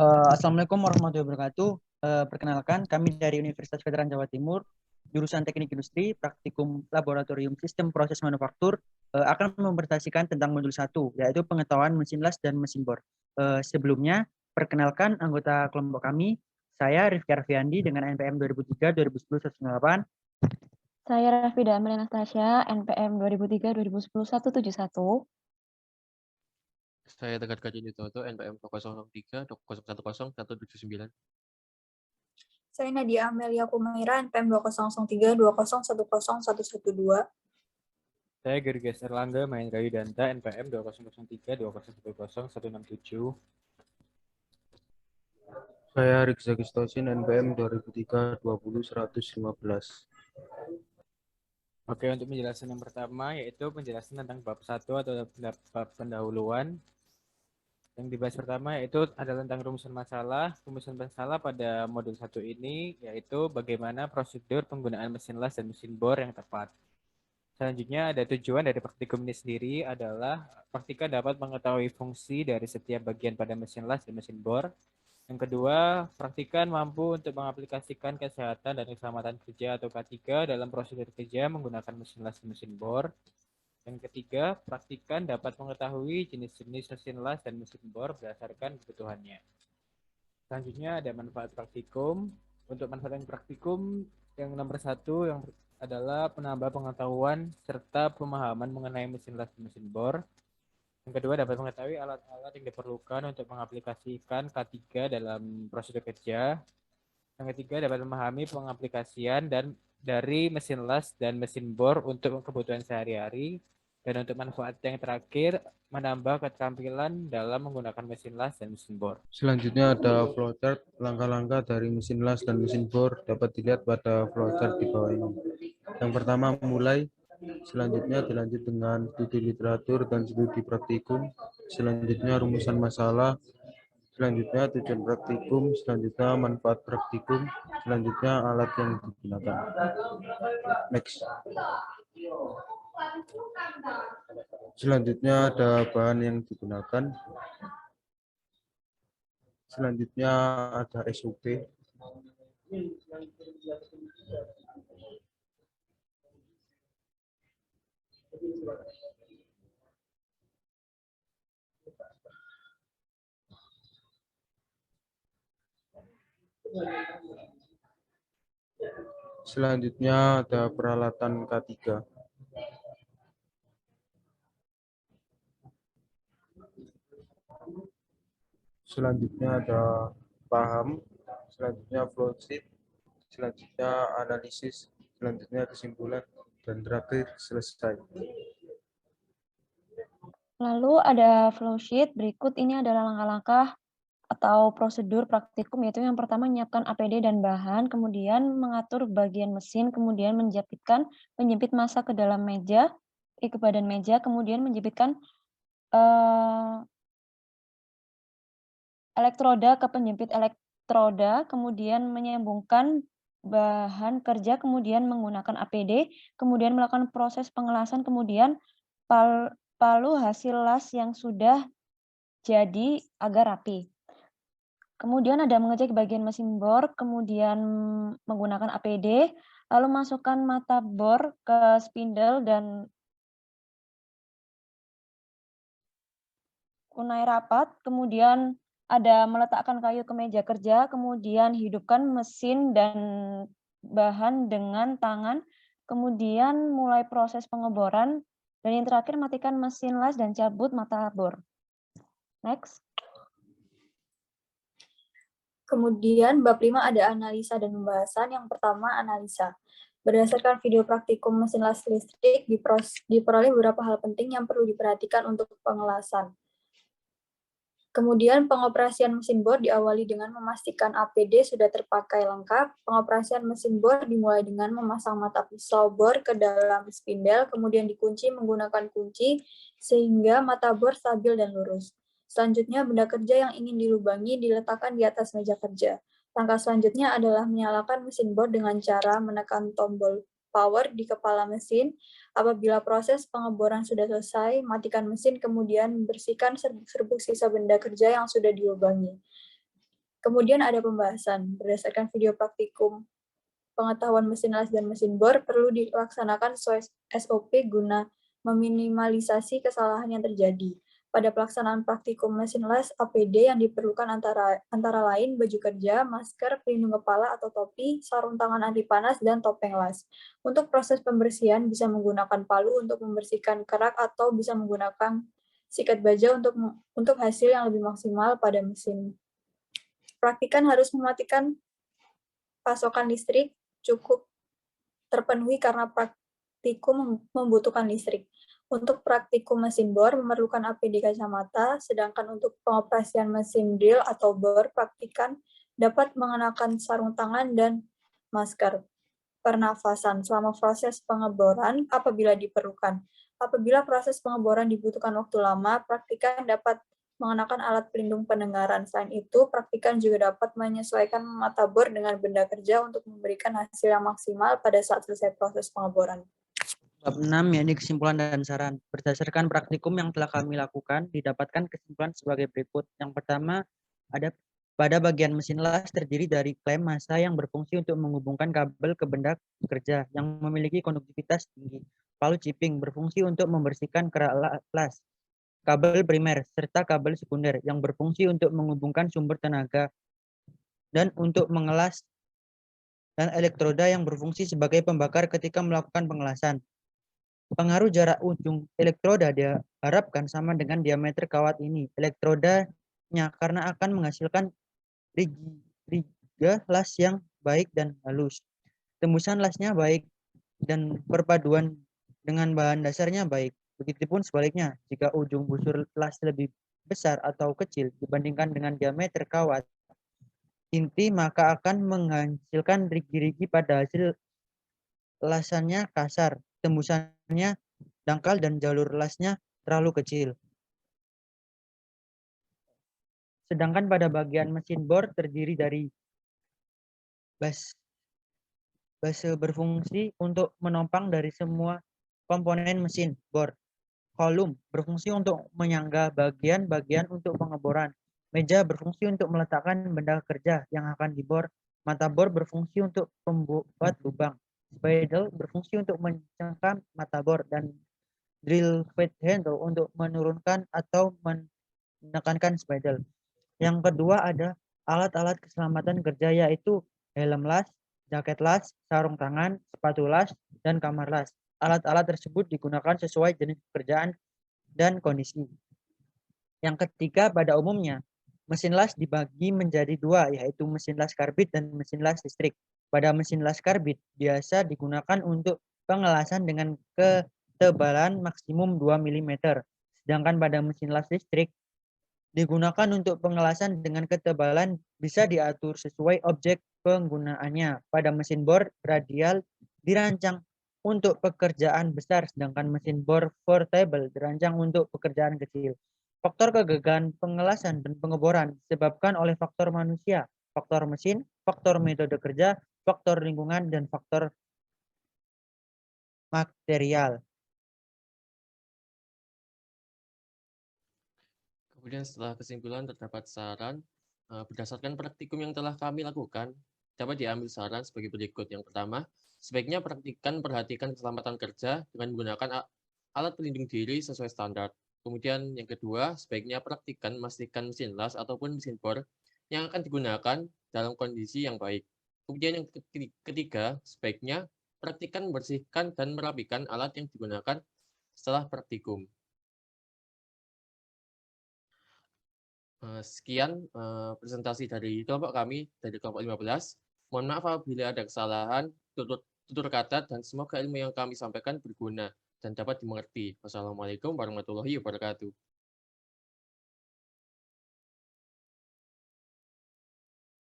Assalamualaikum warahmatullahi wabarakatuh. Perkenalkan, kami dari Universitas Veteran Jawa Timur, jurusan Teknik Industri, Praktikum Laboratorium Sistem Proses Manufaktur, akan mempresentasikan tentang modul 1, yaitu pengetahuan mesin las dan mesin bor. Sebelumnya, perkenalkan anggota kelompok kami, saya Rifki Arfiandi dengan NPM 2003-2010-198. Saya Rafida Amelia Anastasia, NPM 2003-2010-171. Saya Tegar Kaji Toto, NPM 2003 2010 179. Saya Nadia Amelia Kumaira, NPM 2003 2010 112. Saya Gerges Erlangga Mahendra Yudanta, NPM 2003 2010 167. Saya Rikza Gistosin, NPM 2003 20 115. Oke, untuk penjelasan yang pertama yaitu penjelasan tentang bab 1 atau bab pendahuluan. Yang dibahas pertama yaitu adalah tentang rumusan masalah. Rumusan masalah pada modul 1 ini yaitu bagaimana prosedur penggunaan mesin las dan mesin bor yang tepat. Selanjutnya ada tujuan dari praktikum ini sendiri adalah praktika dapat mengetahui fungsi dari setiap bagian pada mesin las dan mesin bor. Yang kedua, praktikan mampu untuk mengaplikasikan kesehatan dan keselamatan kerja atau K3 dalam prosedur kerja menggunakan mesin las dan mesin bor. Yang ketiga, praktikan dapat mengetahui jenis-jenis mesin las dan mesin bor berdasarkan kebutuhannya. Selanjutnya ada manfaat praktikum. Untuk manfaat praktikum yang nomor 1 yang adalah penambah pengetahuan serta pemahaman mengenai mesin las dan mesin bor. Yang kedua, dapat mengetahui alat-alat yang diperlukan untuk mengaplikasikan K3 dalam prosedur kerja. Yang ketiga, dapat memahami pengaplikasian dari mesin las dan mesin bor untuk kebutuhan sehari-hari. Dan untuk manfaat yang terakhir, menambah keterampilan dalam menggunakan mesin las dan mesin bor. Selanjutnya ada flowchart. Langkah-langkah dari mesin las dan mesin bor dapat dilihat pada flowchart di bawah ini. Yang pertama, memulai. Selanjutnya dilanjut dengan studi literatur dan studi praktikum. Selanjutnya rumusan masalah. Selanjutnya tujuan praktikum. Selanjutnya manfaat praktikum. Selanjutnya alat yang digunakan. Next. Selanjutnya ada bahan yang digunakan. Selanjutnya ada SOP. Selanjutnya ada peralatan K3. Selanjutnya ada paham. Selanjutnya flowchart. Selanjutnya analisis. Selanjutnya kesimpulan. Dan terakhir selesai. Lalu ada flowsheet. Berikut ini adalah langkah-langkah atau prosedur praktikum, yaitu yang pertama menyiapkan APD dan bahan, kemudian mengatur bagian mesin, kemudian menjepit massa ke dalam meja, ke badan meja, kemudian menjepitkan elektroda ke penjepit elektroda, kemudian menyambungkan bahan kerja, kemudian menggunakan APD, kemudian melakukan proses pengelasan, kemudian palu hasil las yang sudah jadi agar rapi. Kemudian ada mengecek bagian mesin bor, kemudian menggunakan APD, lalu masukkan mata bor ke spindle dan kunai rapat, kemudian ada meletakkan kayu ke meja kerja, kemudian hidupkan mesin dan bahan dengan tangan, kemudian mulai proses pengeboran, dan yang terakhir matikan mesin las dan cabut mata bor. Next. Kemudian bab 5 ada analisa dan pembahasan. Yang pertama, analisa. Berdasarkan video praktikum mesin las listrik, diperoleh beberapa hal penting yang perlu diperhatikan untuk pengelasan. Kemudian pengoperasian mesin bor diawali dengan memastikan APD sudah terpakai lengkap. Pengoperasian mesin bor dimulai dengan memasang mata pisau bor ke dalam spindle, kemudian dikunci menggunakan kunci sehingga mata bor stabil dan lurus. Selanjutnya, benda kerja yang ingin dilubangi diletakkan di atas meja kerja. Langkah selanjutnya adalah menyalakan mesin bor dengan cara menekan tombol power di kepala mesin. Apabila proses pengeboran sudah selesai, matikan mesin, kemudian bersihkan serbuk sisa benda kerja yang sudah dilubangi. Kemudian ada pembahasan. Berdasarkan video praktikum pengetahuan mesin las dan mesin bor perlu dilaksanakan sesuai SOP guna meminimalisasi kesalahan yang terjadi. Pada pelaksanaan praktikum mesin las, APD yang diperlukan antara lain baju kerja, masker, pelindung kepala atau topi, sarung tangan anti panas, dan topeng las. Untuk proses pembersihan bisa menggunakan palu untuk membersihkan kerak atau bisa menggunakan sikat baja untuk hasil yang lebih maksimal pada mesin. Praktikan harus mematikan pasokan listrik cukup terpenuhi karena praktikum membutuhkan listrik. Untuk praktikum mesin bor memerlukan APD kacamata, sedangkan untuk pengoperasian mesin drill atau bor praktikan dapat mengenakan sarung tangan dan masker pernafasan selama proses pengeboran apabila diperlukan. Apabila proses pengeboran dibutuhkan waktu lama, praktikan dapat mengenakan alat pelindung pendengaran. Selain itu, praktikan juga dapat menyesuaikan mata bor dengan benda kerja untuk memberikan hasil yang maksimal pada saat selesai proses pengeboran. Bab 6, yakni kesimpulan dan saran. Berdasarkan praktikum yang telah kami lakukan, didapatkan kesimpulan sebagai berikut. Yang pertama, pada bagian mesin las terdiri dari klem massa yang berfungsi untuk menghubungkan kabel ke benda kerja yang memiliki konduktivitas tinggi. Palu ciping berfungsi untuk membersihkan kerak las. Kabel primer serta kabel sekunder yang berfungsi untuk menghubungkan sumber tenaga dan untuk mengelas, dan elektroda yang berfungsi sebagai pembakar ketika melakukan pengelasan. Pengaruh jarak ujung elektroda diharapkan sama dengan diameter kawat ini. Elektrodanya karena akan menghasilkan riga las yang baik dan halus. Tembusan lasnya baik dan perpaduan dengan bahan dasarnya baik. Begitupun sebaliknya, jika ujung busur las lebih besar atau kecil dibandingkan dengan diameter kawat inti, maka akan menghasilkan rigi-rigi pada hasil lasannya kasar, tembusannya dangkal, dan jalur lasnya terlalu kecil. Sedangkan pada bagian mesin bor terdiri dari base berfungsi untuk menopang dari semua komponen mesin bor. Kolum berfungsi untuk menyangga bagian-bagian untuk pengeboran. Meja berfungsi untuk meletakkan benda kerja yang akan dibor. Mata bor berfungsi untuk membuat lubang. Spidle berfungsi untuk mencengkam mata bor, dan drill feed handle untuk menurunkan atau menekankan spidle. Yang kedua ada alat-alat keselamatan kerja, yaitu helm las, jaket las, sarung tangan, sepatu las, dan kamar las. Alat-alat tersebut digunakan sesuai jenis pekerjaan dan kondisi. Yang ketiga, pada umumnya, mesin las dibagi menjadi dua, yaitu mesin las karbit dan mesin las listrik. Pada mesin las karbit biasa digunakan untuk pengelasan dengan ketebalan maksimum 2 mm. Sedangkan pada mesin las listrik digunakan untuk pengelasan dengan ketebalan bisa diatur sesuai objek penggunaannya. Pada mesin bor radial dirancang untuk pekerjaan besar, sedangkan mesin bor portable dirancang untuk pekerjaan kecil. Faktor kegagalan pengelasan dan pengeboran disebabkan oleh faktor manusia, faktor mesin, faktor metode kerja, faktor lingkungan, dan faktor material. Kemudian setelah kesimpulan terdapat saran. Berdasarkan praktikum yang telah kami lakukan, dapat diambil saran sebagai berikut. Yang pertama, sebaiknya perhatikan keselamatan kerja dengan menggunakan alat pelindung diri sesuai standar. Kemudian yang kedua, sebaiknya memastikan mesin las ataupun mesin bor yang akan digunakan dalam kondisi yang baik. Kemudian yang ketiga, sebaiknya membersihkan dan merapikan alat yang digunakan setelah praktikum. Sekian presentasi dari kelompok kami, dari kelompok 15. Mohon maaf apabila ada kesalahan, tutur kata, dan semoga ilmu yang kami sampaikan berguna dan dapat dimengerti. Wassalamualaikum warahmatullahi wabarakatuh.